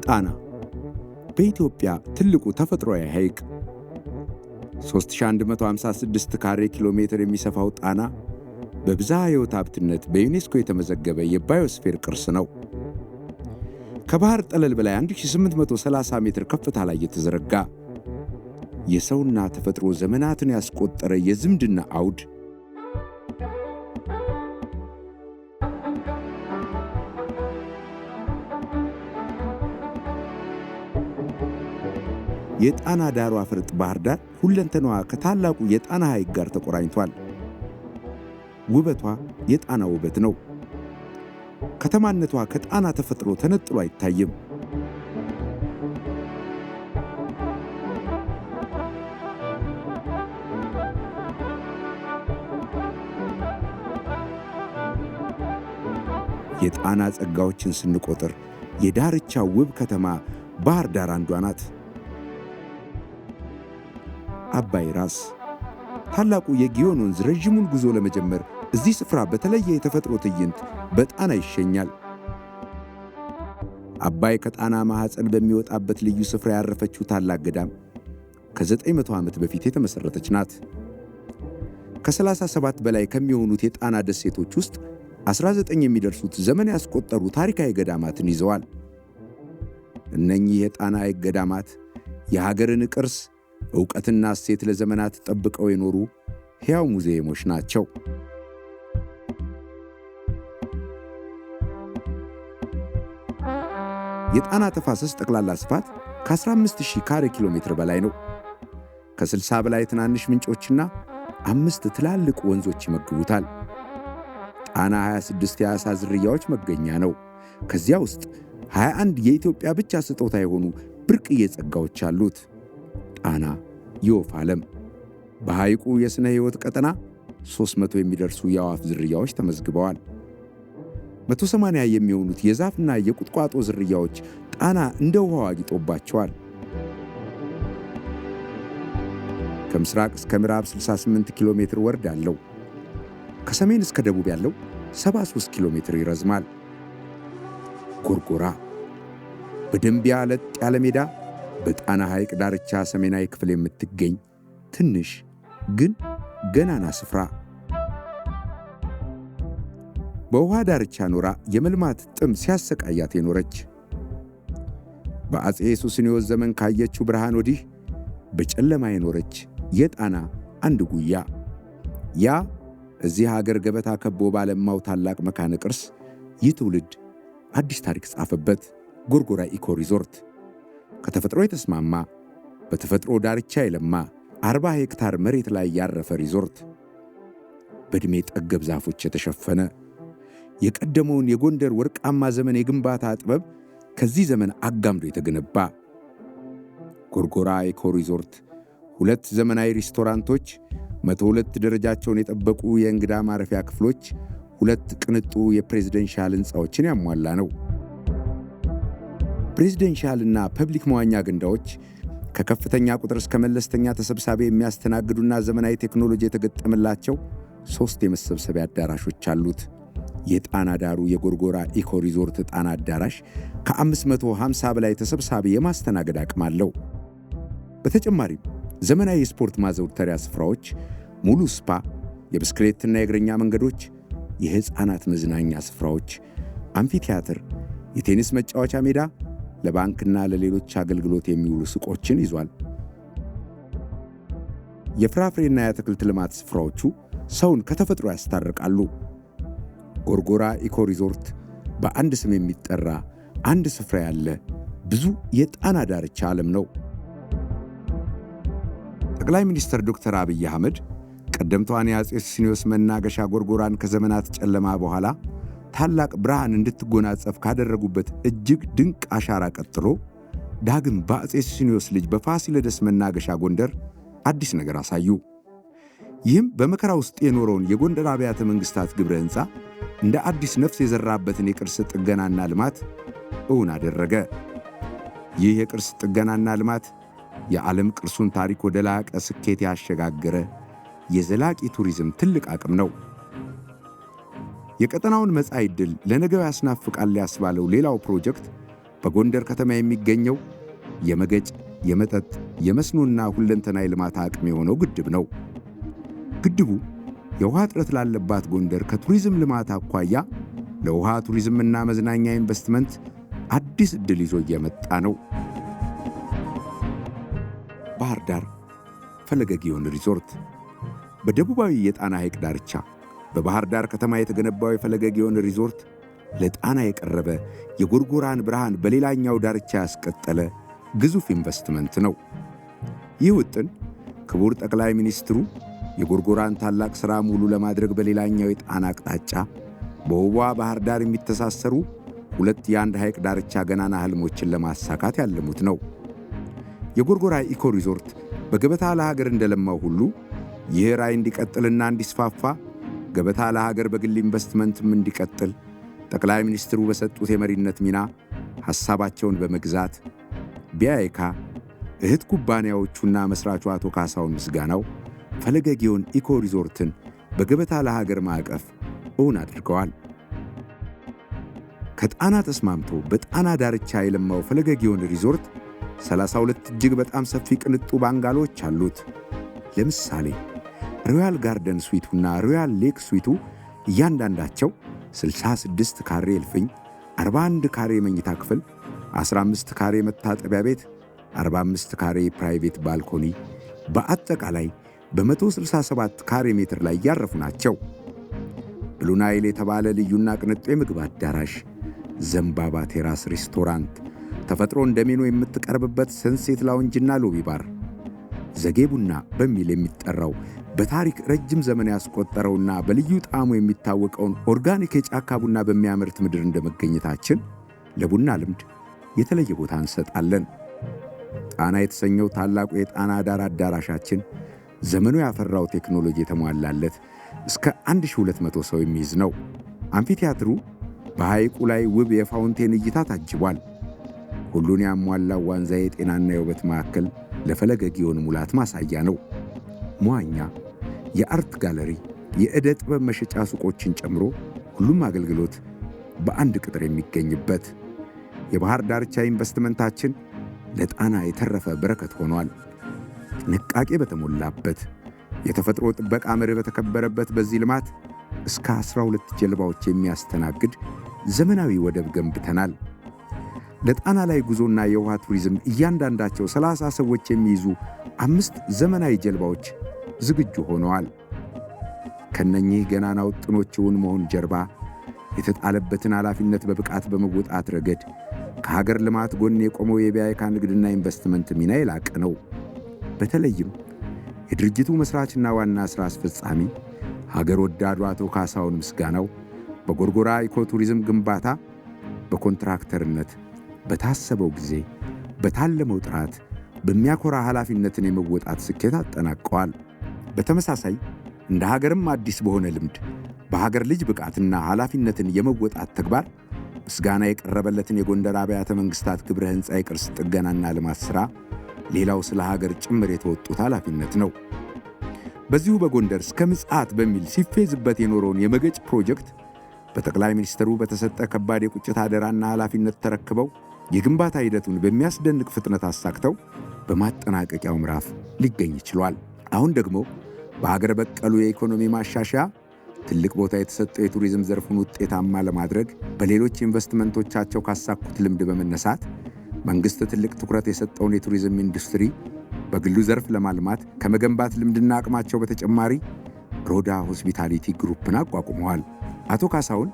ጣና በኢትዮጵያ ትልቁ ተፈጥሯዊ ሐይቅ 3156 ካሬ ኪሎ ሜትር የሚሰፋው ጣና በብዝሃ ሕይወት ሀብትነት በዩኔስኮ የተመዘገበ የባዮስፌር ቅርስ ነው። ከባህር ጠለል በላይ 1830 ሜትር ከፍታ ላይ የተዘረጋ የሰውና ተፈጥሮ ዘመናትን ያስቆጠረ የዝምድና አውድ የጣና ዳሯ ፈርጥ ባህር ዳር ሁለንተናዋ ከታላቁ የጣና ሐይቅ ጋር ተቆራኝቷል። ውበቷ የጣና ውበት ነው። ከተማነቷ ከጣና ተፈጥሮ ተነጥሎ አይታይም። የጣና ጸጋዎችን ስንቆጥር የዳርቻው ውብ ከተማ ባህር ዳር አንዷ ናት። አባይ ራስ ታላቁ የጊዮን ወንዝ ረዥሙን ጉዞ ለመጀመር እዚህ ስፍራ በተለየ የተፈጥሮ ትዕይንት በጣና ይሸኛል። አባይ ከጣና ማኅፀን በሚወጣበት ልዩ ስፍራ ያረፈችው ታላቅ ገዳም ከ900 ዓመት በፊት የተመሠረተች ናት። ከ37 በላይ ከሚሆኑት የጣና ደሴቶች ውስጥ 19 የሚደርሱት ዘመን ያስቆጠሩ ታሪካዊ ገዳማትን ይዘዋል። እነኚህ የጣና ሐይቅ ገዳማት የሀገርን ቅርስ ዕውቀትና እሴት ለዘመናት ጠብቀው የኖሩ ሕያው ሙዚየሞች ናቸው። የጣና ተፋሰስ ጠቅላላ ስፋት ከ15000 ካሬ ኪሎ ሜትር በላይ ነው። ከ60 በላይ ትናንሽ ምንጮችና 5 ትላልቅ ወንዞች ይመግቡታል። ጣና 26 የዓሣ ዝርያዎች መገኛ ነው። ከዚያ ውስጥ 21 የኢትዮጵያ ብቻ ስጦታ የሆኑ ብርቅዬ ጸጋዎች አሉት። ጣና የወፍ ዓለም በሐይቁ የሥነ ሕይወት ቀጠና 300 የሚደርሱ የአዕዋፍ ዝርያዎች ተመዝግበዋል። 180 የሚሆኑት የዛፍና የቁጥቋጦ ዝርያዎች ጣና እንደ ውሃው አጊጦባቸዋል። ከምስራቅ እስከ ምዕራብ 68 ኪሎ ሜትር ወርድ አለው። ከሰሜን እስከ ደቡብ ያለው 73 ኪሎ ሜትር ይረዝማል። ጎርጎራ በደንቢያ ለጥ ያለ ሜዳ በጣና ሐይቅ ዳርቻ ሰሜናዊ ክፍል የምትገኝ ትንሽ ግን ገናና ስፍራ በውሃ ዳርቻ ኖራ የመልማት ጥም ሲያሰቃያት የኖረች በአፄ ሱስንዮስ ዘመን ካየችው ብርሃን ወዲህ በጨለማ የኖረች የጣና አንድ ጉያ ያ እዚህ ሀገር ገበታ ከቦ ባለማው ታላቅ መካነ ቅርስ ይህ ትውልድ አዲስ ታሪክ ጻፈበት። ጎርጎራ ኢኮ ሪዞርት ከተፈጥሮ የተስማማ በተፈጥሮ ዳርቻ የለማ 40 ሄክታር መሬት ላይ ያረፈ ሪዞርት በዕድሜ ጠገብ ዛፎች የተሸፈነ የቀደመውን የጎንደር ወርቃማ ዘመን የግንባታ ጥበብ ከዚህ ዘመን አጋምዶ የተገነባ ጎርጎራ ኢኮ ሪዞርት 2 ዘመናዊ ሬስቶራንቶች፣ 102 ደረጃቸውን የጠበቁ የእንግዳ ማረፊያ ክፍሎች፣ 2 ቅንጡ የፕሬዚደንሻል ሕንፃዎችን ያሟላ ነው። ፕሬዚደንሻልና ፐብሊክ መዋኛ ገንዳዎች ከከፍተኛ ቁጥር እስከ መለስተኛ ተሰብሳቢ የሚያስተናግዱና ዘመናዊ ቴክኖሎጂ የተገጠመላቸው 3 የመሰብሰቢያ አዳራሾች አሉት። የጣና ዳሩ የጎርጎራ ኢኮ ሪዞርት ጣና አዳራሽ ከ550 በላይ ተሰብሳቢ የማስተናገድ አቅም አለው። በተጨማሪም ዘመናዊ የስፖርት ማዘውተሪያ ስፍራዎች፣ ሙሉ ስፓ፣ የብስክሌትና የእግረኛ መንገዶች፣ የሕፃናት መዝናኛ ስፍራዎች፣ አምፊቲያትር፣ የቴኒስ መጫወቻ ሜዳ፣ ለባንክና ለሌሎች አገልግሎት የሚውሉ ሱቆችን ይዟል። የፍራፍሬና የአትክልት ልማት ስፍራዎቹ ሰውን ከተፈጥሮ ያስታርቃሉ። ጎርጎራ ኢኮ ሪዞርት በአንድ ስም የሚጠራ አንድ ስፍራ ያለ ብዙ የጣና ዳርቻ ዓለም ነው። ጠቅላይ ሚኒስትር ዶክተር አብይ አህመድ ቀደምቷን የአፄ ሱስንዮስ መናገሻ ጎርጎራን ከዘመናት ጨለማ በኋላ ታላቅ ብርሃን እንድትጎናጸፍ ካደረጉበት እጅግ ድንቅ አሻራ ቀጥሎ ዳግም በአፄ ሱስንዮስ ልጅ በፋሲለደስ መናገሻ ጎንደር አዲስ ነገር አሳዩ። ይህም በመከራ ውስጥ የኖረውን የጎንደር አብያተ መንግሥታት ግብረ ሕንፃ እንደ አዲስ ነፍስ የዘራበትን የቅርስ ጥገናና ልማት እውን አደረገ። ይህ የቅርስ ጥገናና ልማት የዓለም ቅርሱን ታሪክ ወደ ላቀ ስኬት ያሸጋገረ የዘላቂ ቱሪዝም ትልቅ አቅም ነው። የቀጠናውን መጻኢ ዕድል ለነገው ያስናፍቃል ያስባለው ሌላው ፕሮጀክት በጎንደር ከተማ የሚገኘው የመገጭ፣ የመጠጥ፣ የመስኖና ሁለንተናዊ ልማት አቅም የሆነው ግድብ ነው። ግድቡ የውሃ እጥረት ላለባት ጎንደር ከቱሪዝም ልማት አኳያ ለውሃ ቱሪዝምና መዝናኛ ኢንቨስትመንት አዲስ ዕድል ይዞ እየመጣ ነው። ባህር ዳር ፈለገ ግዮን ሪዞርት በደቡባዊ የጣና ሐይቅ ዳርቻ በባህር ዳር ከተማ የተገነባው የፈለገ ግዮን ሪዞርት ለጣና የቀረበ የጎርጎራን ብርሃን በሌላኛው ዳርቻ ያስቀጠለ ግዙፍ ኢንቨስትመንት ነው። ይህ ውጥን ክቡር ጠቅላይ ሚኒስትሩ የጎርጎራን ታላቅ ሥራ ሙሉ ለማድረግ በሌላኛው የጣና አቅጣጫ በውቧ ባህር ዳር የሚተሳሰሩ ሁለት የአንድ ሐይቅ ዳርቻ ገናና ሕልሞችን ለማሳካት ያለሙት ነው። የጎርጎራ ኢኮ ሪዞርት በገበታ ለሀገር እንደለማው ሁሉ ይህ ራዕይ እንዲቀጥልና እንዲስፋፋ ገበታ ለሀገር በግል ኢንቨስትመንትም እንዲቀጥል ጠቅላይ ሚኒስትሩ በሰጡት የመሪነት ሚና ሐሳባቸውን በመግዛት ቢያይካ እህት ኩባንያዎቹና መሥራቹ አቶ ካሳሁን ምስጋናው ፈለገ ግዮን ኢኮ ሪዞርትን በገበታ ለሀገር ማዕቀፍ እውን አድርገዋል። ከጣና ተስማምቶ በጣና ዳርቻ የለማው ፈለገ ግዮን ሪዞርት 32 እጅግ በጣም ሰፊ ቅንጡ ባንጋሎች አሉት። ለምሳሌ ሮያል ጋርደን ስዊቱና ሮያል ሌክ ስዊቱ እያንዳንዳቸው 66 ካሬ እልፍኝ፣ 41 ካሬ መኝታ ክፍል፣ 15 ካሬ መታጠቢያ ቤት፣ 45 ካሬ ፕራይቬት ባልኮኒ በአጠቃላይ በ167 ካሬ ሜትር ላይ ያረፉ ናቸው። ብሉ ናይል የተባለ ልዩና ቅንጡ የምግብ አዳራሽ፣ ዘንባባ ቴራስ ሬስቶራንት፣ ተፈጥሮ እንደ ሜኑ የምትቀርብበት ሰንሴት ላውንጅና ሎቢ ባር፣ ዘጌ ቡና በሚል የሚጠራው በታሪክ ረጅም ዘመን ያስቆጠረውና በልዩ ጣዕሙ የሚታወቀውን ኦርጋኒክ የጫካ ቡና በሚያመርት ምድር እንደመገኘታችን ለቡና ልምድ የተለየ ቦታ እንሰጣለን። ጣና የተሰኘው ታላቁ የጣና ዳር አዳራሻችን ዘመኑ ያፈራው ቴክኖሎጂ የተሟላለት እስከ 1200 ሰው የሚይዝ ነው። አምፊቲያትሩ በሐይቁ ላይ ውብ የፋውንቴን እይታ ታጅቧል። ሁሉን ያሟላው ዋንዛ የጤናና የውበት ማዕከል ለፈለገ ግዮን ሙላት ማሳያ ነው። መዋኛ፣ የአርት ጋለሪ፣ የዕደ ጥበብ መሸጫ ሱቆችን ጨምሮ ሁሉም አገልግሎት በአንድ ቅጥር የሚገኝበት የባህር ዳርቻ ኢንቨስትመንታችን ለጣና የተረፈ በረከት ሆኗል። ጥንቃቄ በተሞላበት የተፈጥሮ ጥበቃ መርህ በተከበረበት በዚህ ልማት እስከ 12 ጀልባዎች የሚያስተናግድ ዘመናዊ ወደብ ገንብተናል። ለጣና ላይ ጉዞና የውሃ ቱሪዝም እያንዳንዳቸው 30 ሰዎች የሚይዙ 5 ዘመናዊ ጀልባዎች ዝግጁ ሆነዋል። ከነኚህ ገናና ውጥኖች እውን መሆን ጀርባ የተጣለበትን ኃላፊነት በብቃት በመወጣት ረገድ ከሀገር ልማት ጎን የቆመው የቢያይካ ንግድና ኢንቨስትመንት ሚና የላቀ ነው። በተለይም የድርጅቱ መሥራችና ዋና ሥራ አስፈጻሚ ሀገር ወዳዱ አቶ ካሳሁን ምስጋናው በጎርጎራ ኢኮ ቱሪዝም ግንባታ በኮንትራክተርነት በታሰበው ጊዜ በታለመው ጥራት በሚያኮራ ኃላፊነትን የመወጣት ስኬት አጠናቀዋል። በተመሳሳይ እንደ ሀገርም አዲስ በሆነ ልምድ በሀገር ልጅ ብቃትና ኃላፊነትን የመወጣት ተግባር ምስጋና የቀረበለትን የጎንደር አብያተ መንግሥታት ግብረ ሕንፃ የቅርስ ጥገናና ልማት ሥራ ሌላው ስለ ሀገር ጭምር የተወጡት ኃላፊነት ነው። በዚሁ በጎንደር እስከ ምጽአት በሚል ሲፌዝበት የኖረውን የመገጭ ፕሮጀክት በጠቅላይ ሚኒስትሩ በተሰጠ ከባድ የቁጭት አደራና ኃላፊነት ተረክበው የግንባታ ሂደቱን በሚያስደንቅ ፍጥነት አሳክተው በማጠናቀቂያው ምዕራፍ ሊገኝ ችሏል። አሁን ደግሞ በሀገር በቀሉ የኢኮኖሚ ማሻሻያ ትልቅ ቦታ የተሰጠው የቱሪዝም ዘርፉን ውጤታማ ለማድረግ በሌሎች ኢንቨስትመንቶቻቸው ካሳኩት ልምድ በመነሳት መንግሥት ትልቅ ትኩረት የሰጠውን የቱሪዝም ኢንዱስትሪ በግሉ ዘርፍ ለማልማት ከመገንባት ልምድና አቅማቸው በተጨማሪ ሮዳ ሆስፒታሊቲ ግሩፕን አቋቁመዋል። አቶ ካሳሁን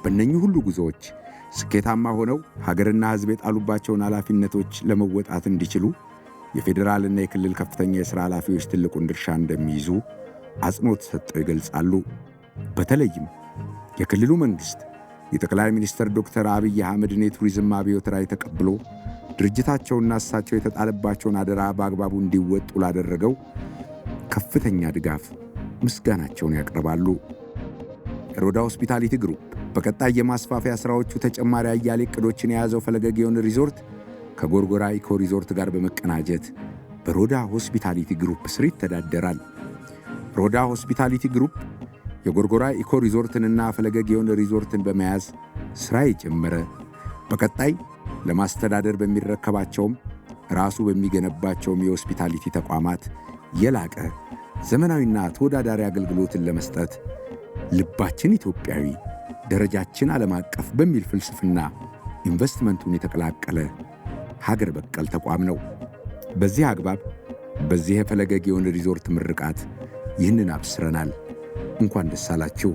በእነኚህ ሁሉ ጉዞዎች ስኬታማ ሆነው ሀገርና ሕዝብ የጣሉባቸውን ኃላፊነቶች ለመወጣት እንዲችሉ የፌዴራልና የክልል ከፍተኛ የሥራ ኃላፊዎች ትልቁን ድርሻ እንደሚይዙ አጽንኦት ሰጠው ይገልጻሉ። በተለይም የክልሉ መንግሥት የጠቅላይ ሚኒስትር ዶክተር አብይ አህመድን የቱሪዝም አብዮት ራዕይ ተቀብሎ ድርጅታቸውና እሳቸው የተጣለባቸውን አደራ በአግባቡ እንዲወጡ ላደረገው ከፍተኛ ድጋፍ ምስጋናቸውን ያቀርባሉ። የሮዳ ሆስፒታሊቲ ግሩፕ በቀጣይ የማስፋፊያ ሥራዎቹ ተጨማሪ አያሌ ዕቅዶችን የያዘው ፈለገ ግዮን ሪዞርት ከጎርጎራ ኢኮ ሪዞርት ጋር በመቀናጀት በሮዳ ሆስፒታሊቲ ግሩፕ ስር ይተዳደራል። ሮዳ ሆስፒታሊቲ ግሩፕ የጎርጎራ ኢኮ ሪዞርትንና ፈለገ ግዮን ሪዞርትን በመያዝ ሥራ የጀመረ በቀጣይ ለማስተዳደር በሚረከባቸውም ራሱ በሚገነባቸውም የሆስፒታሊቲ ተቋማት የላቀ ዘመናዊና ተወዳዳሪ አገልግሎትን ለመስጠት ልባችን ኢትዮጵያዊ ደረጃችን ዓለም አቀፍ በሚል ፍልስፍና ኢንቨስትመንቱን የተቀላቀለ ሀገር በቀል ተቋም ነው። በዚህ አግባብ በዚህ የፈለገ ግዮን ሪዞርት ምርቃት ይህንን አብስረናል። እንኳን ደስ አላችሁ።